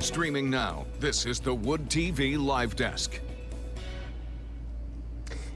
Streaming now, this is the Wood TV Live Desk.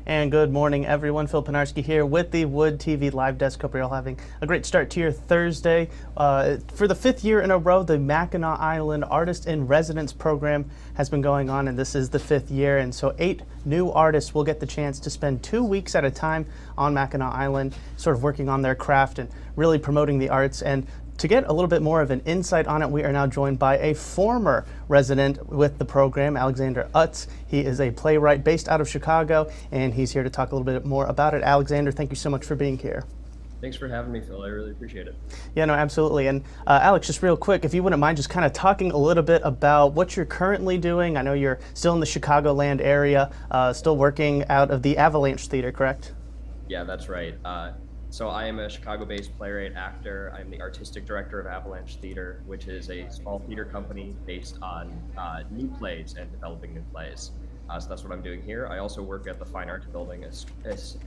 And good morning, everyone. Phil Pinarski here with the Wood TV Live Desk. Hope you're all having a great start to your Thursday. For the fifth year in a row, the Mackinac Island Artist in Residence program has been going on, and this is the fifth year. And so 8 new artists will get the chance to spend 2 weeks at a time on Mackinac Island, sort of working on their craft and really promoting the arts. And to get a little bit more of an insight on it, we are now joined by a former resident with the program, Alexander Utz. He is a playwright based out of Chicago, and he's here to talk a little bit more about it. Alexander, thank you so much for being here. Thanks for having me, Phil. I really appreciate it. Yeah, no, absolutely. And Alex, just real quick, if you wouldn't mind just kind of talking a little bit about what you're currently doing. I know you're still in the Chicagoland area, still working out of the Avalanche Theater, correct? Yeah, that's right. So I am a Chicago-based playwright actor. I'm the artistic director of Avalanche Theater, which is a small theater company based on new plays and developing new plays. So that's what I'm doing here. I also work at the Fine Arts Building,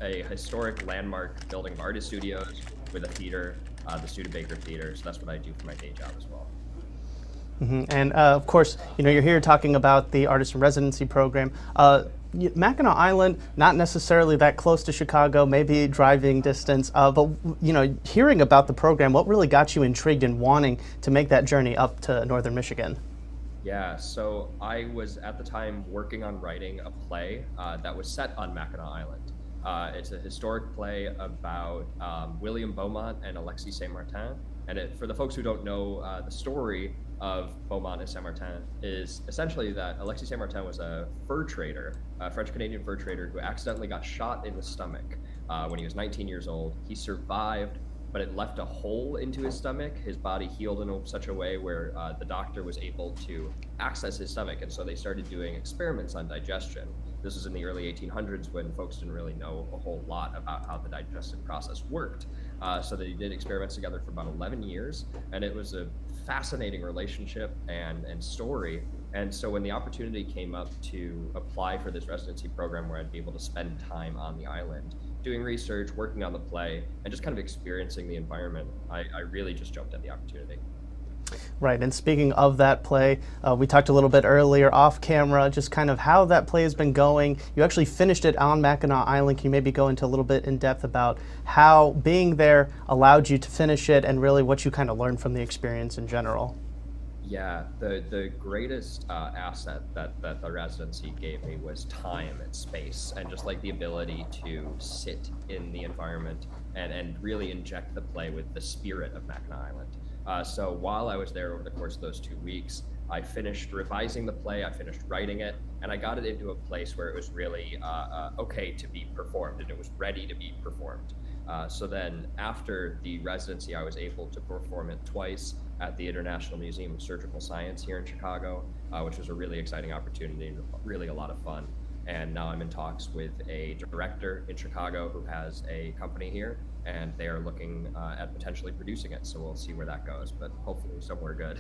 a historic landmark building of artist studios with a theater, the Studebaker Theater. So that's what I do for my day job as well. Mm-hmm. And of course, you're here talking about the Artist in Residency program. Mackinac Island, not necessarily that close to Chicago, maybe driving distance, but hearing about the program, what really got you intrigued in wanting to make that journey up to northern Michigan? Yeah, so I was at the time working on writing a play that was set on Mackinac Island. It's a historic play about William Beaumont and Alexis Saint-Martin. And for the folks who don't know, the story of Beaumont and Saint-Martin is essentially that Alexis Saint-Martin was a fur trader, a French-Canadian fur trader who accidentally got shot in the stomach when he was 19 years old. He survived, but it left a hole into his stomach. His body healed in such a way where the doctor was able to access his stomach, and so they started doing experiments on digestion. This was in the early 1800s when folks didn't really know a whole lot about how the digestive process worked. So they did experiments together for about 11 years, and it was a fascinating relationship and story. And so when the opportunity came up to apply for this residency program where I'd be able to spend time on the island, doing research, working on the play, and just kind of experiencing the environment, I really just jumped at the opportunity. Right, and speaking of that play, we talked a little bit earlier off camera, just kind of how that play has been going. You actually finished it on Mackinac Island. Can you maybe go into a little bit in depth about how being there allowed you to finish it and really what you kind of learned from the experience in general? Yeah, the greatest asset that the residency gave me was time and space, and just like the ability to sit in the environment and really inject the play with the spirit of Mackinac Island. So while I was there over the course of those 2 weeks, I finished revising the play, I finished writing it, and I got it into a place where it was really okay to be performed, and it was ready to be performed. So then after the residency, I was able to perform it twice at the International Museum of Surgical Science here in Chicago, which was a really exciting opportunity and really a lot of fun. And now I'm in talks with a director in Chicago who has a company here, and they are looking at potentially producing it. So we'll see where that goes, but hopefully somewhere good.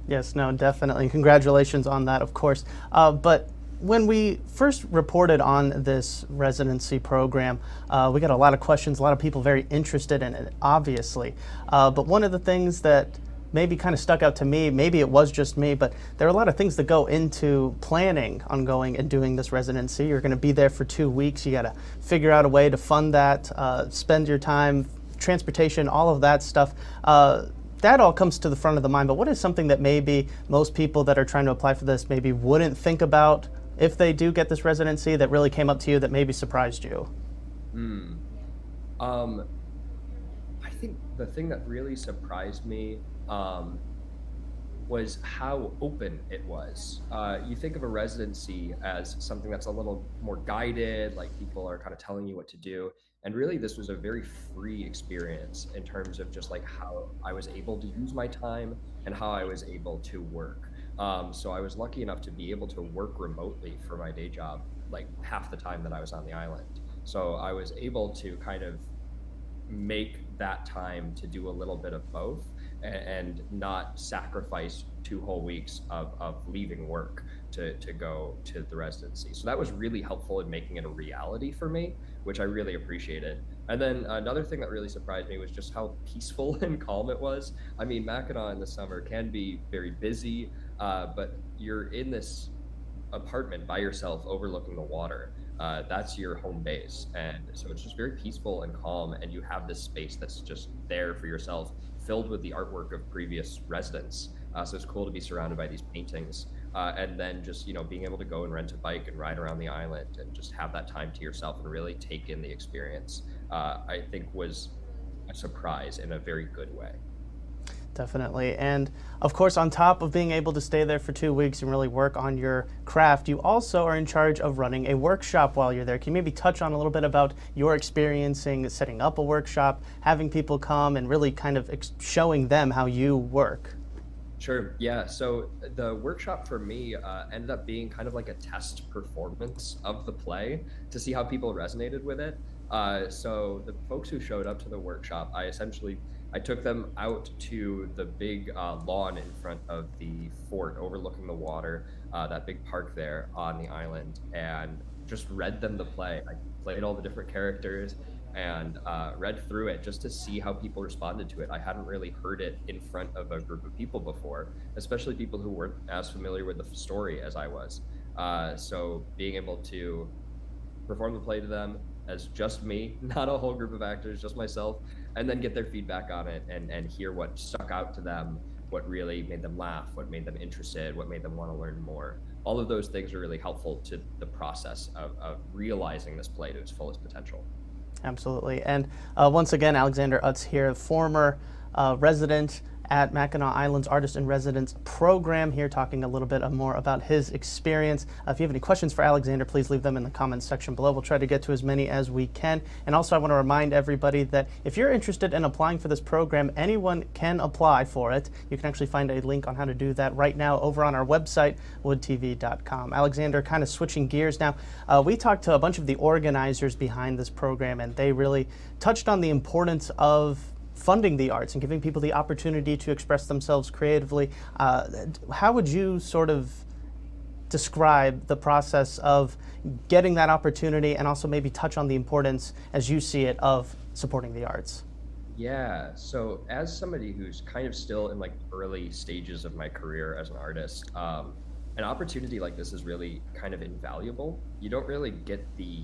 Yes, no, definitely. Congratulations on that, of course. But when we first reported on this residency program, we got a lot of questions, a lot of people very interested in it, obviously. But one of the things that maybe kind of stuck out to me, maybe it was just me, but there are a lot of things that go into planning on going and doing this residency. You're going to be there for 2 weeks. You got to figure out a way to fund that, spend your time, transportation, all of that stuff. That all comes to the front of the mind, but what is something that maybe most people that are trying to apply for this maybe wouldn't think about if they do get this residency that really came up to you that maybe surprised you? I think the thing that really surprised me was how open it was. You think of a residency as something that's a little more guided, like people are kind of telling you what to do. And really this was a very free experience in terms of just like how I was able to use my time and how I was able to work. So I was lucky enough to be able to work remotely for my day job, like half the time that I was on the island. So I was able to kind of make that time to do a little bit of both and not sacrifice 2 whole weeks of leaving work. to go to the residency. So that was really helpful in making it a reality for me, which I really appreciated. And then another thing that really surprised me was just how peaceful and calm it was. I mean, Mackinac in the summer can be very busy, but you're in this apartment by yourself overlooking the water. That's your home base. And so it's just very peaceful and calm. And you have this space that's just there for yourself, filled with the artwork of previous residents. So it's cool to be surrounded by these paintings. And then just, being able to go and rent a bike and ride around the island and just have that time to yourself and really take in the experience, I think was a surprise in a very good way. Definitely. And of course, on top of being able to stay there for 2 weeks and really work on your craft, you also are in charge of running a workshop while you're there. Can you maybe touch on a little bit about your experiencing setting up a workshop, having people come and really kind of showing them how you work? Sure. Yeah. So the workshop for me ended up being kind of like a test performance of the play to see how people resonated with it. So the folks who showed up to the workshop, I took them out to the big lawn in front of the fort overlooking the water, that big park there on the island, and just read them the play. I played all the different characters and read through it just to see how people responded to it. I hadn't really heard it in front of a group of people before, especially people who weren't as familiar with the story as I was. So being able to perform the play to them as just me, not a whole group of actors, just myself, and then get their feedback on it and hear what stuck out to them, what really made them laugh, what made them interested, what made them want to learn more. All of those things are really helpful to the process of realizing this play to its fullest potential. Absolutely. And once again, Alexander Utz here, former resident at Mackinac Island's Artist in Residence program, here talking a little bit more about his experience. If you have any questions for Alexander, please leave them in the comments section below. We'll try to get to as many as we can. And also I want to remind everybody that if you're interested in applying for this program, anyone can apply for it. You can actually find a link on how to do that right now over on our website, woodtv.com. Alexander, kind of switching gears now, we talked to a bunch of the organizers behind this program, and they really touched on the importance of funding the arts and giving people the opportunity to express themselves creatively. How would you sort of describe the process of getting that opportunity, and also maybe touch on the importance, as you see it, of supporting the arts? Yeah, so as somebody who's kind of still in like early stages of my career as an artist, an opportunity like this is really kind of invaluable. You don't really get the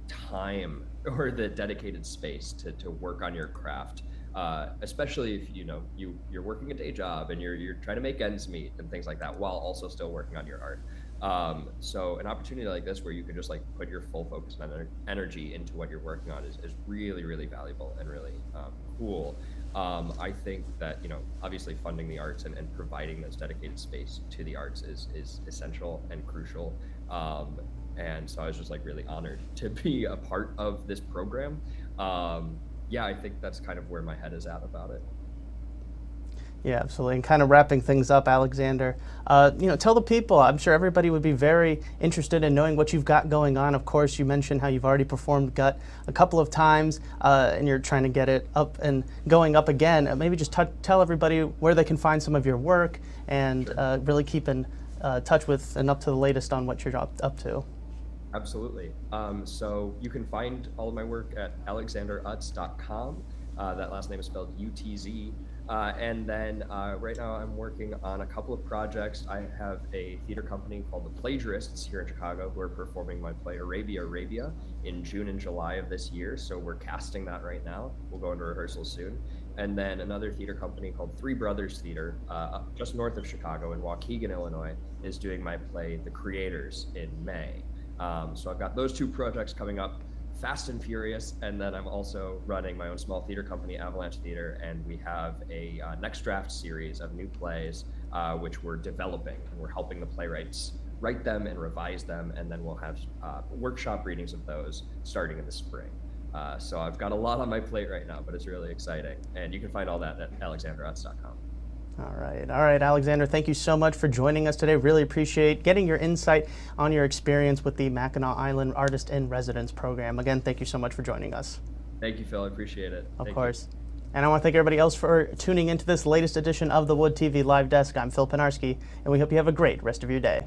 time or the dedicated space to work on your craft, especially if you're working a day job and you're trying to make ends meet and things like that while also still working on your art. So an opportunity like this where you can just like put your full focus and energy into what you're working on is really, really valuable and really cool. I think that obviously funding the arts and providing this dedicated space to the arts is essential and crucial. And so I was just like really honored to be a part of this program. Yeah, I think that's kind of where my head is at about it. Yeah, absolutely. And kind of wrapping things up, Alexander, tell the people, I'm sure everybody would be very interested in knowing what you've got going on. Of course, you mentioned how you've already performed Gut a couple of times, and you're trying to get it up and going up again. Maybe just tell everybody where they can find some of your work and Sure. Really keep in touch with and up to the latest on what you're up to. Absolutely. So you can find all of my work at alexanderutz.com. That last name is spelled UTZ. And then right now I'm working on a couple of projects. I have a theater company called The Plagiarists here in Chicago who are performing my play Arabia in June and July of this year. So we're casting that right now. We'll go into rehearsal soon. And then another theater company called Three Brothers Theater, just north of Chicago in Waukegan, Illinois, is doing my play The Creators in May. So I've got those two projects coming up fast and furious, and then I'm also running my own small theater company, Avalanche Theater, and we have a next draft series of new plays which we're developing, and we're helping the playwrights write them and revise them, and then we'll have workshop readings of those starting in the spring. So I've got a lot on my plate right now, but it's really exciting, and you can find all that at alexanderutz.com. All right, Alexander, thank you so much for joining us today. Really appreciate getting your insight on your experience with the Mackinac Island Artist in Residence program. Again, thank you so much for joining us. Thank you, Phil. I appreciate it. Of course. And I want to thank everybody else for tuning into this latest edition of the Wood TV Live Desk. I'm Phil Penarski, and we hope you have a great rest of your day.